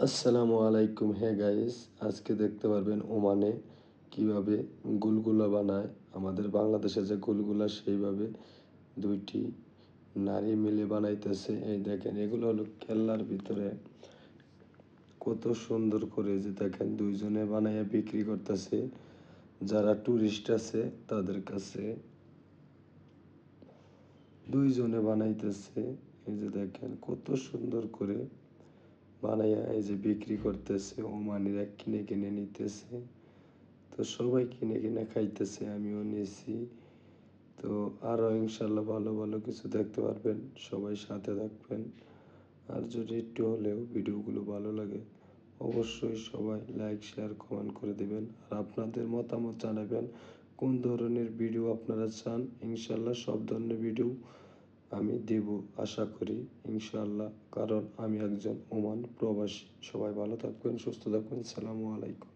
আসসালামু আলাইকুম। গাইস, আজকে দেখতে পারবেন ওমানে কিভাবে গুলগুলা বানায়। আমাদের বাংলাদেশে যে গুলগুলা সেইভাবে দুইটি নারী মিলে বানাইতেছে। এই দেখেন, এগুলো হলো কেল্লার ভিতরে কত সুন্দর করে যে দেখেন দুইজনে বানাইয়া বিক্রি করতেছে। যারা টুরিস্ট আছে তাদের কাছে দুইজনে বানাইতেছে। এই যে দেখেন কত সুন্দর করে বানাইয়া এই যে বিক্রি করতেছে, ওমানিরা কিনে কিনে নিতেছে। তো সবাই কিনে কিনে খাইতেছে, আমিও নিয়েছি। তো আরও ইনশাল্লাহ ভালো ভালো কিছু দেখতে পারবেন, সবাই সাথে থাকবেন। আর যদি একটু হলেও ভিডিওগুলো ভালো লাগে অবশ্যই সবাই লাইক শেয়ার কমেন্ট করে দিবেন। আর আপনাদের মতামত জানাবেন কোন ধরনের ভিডিও আপনারা চান। ইনশাল্লাহ সব ধরনের ভিডিও আমি দেব আশা করি ইনশাআল্লাহ, কারণ আমি একজন ওমান প্রবাসী। সবাই ভালো থাকবেন, সুস্থ থাকবেন। সালামু আলাইকুম।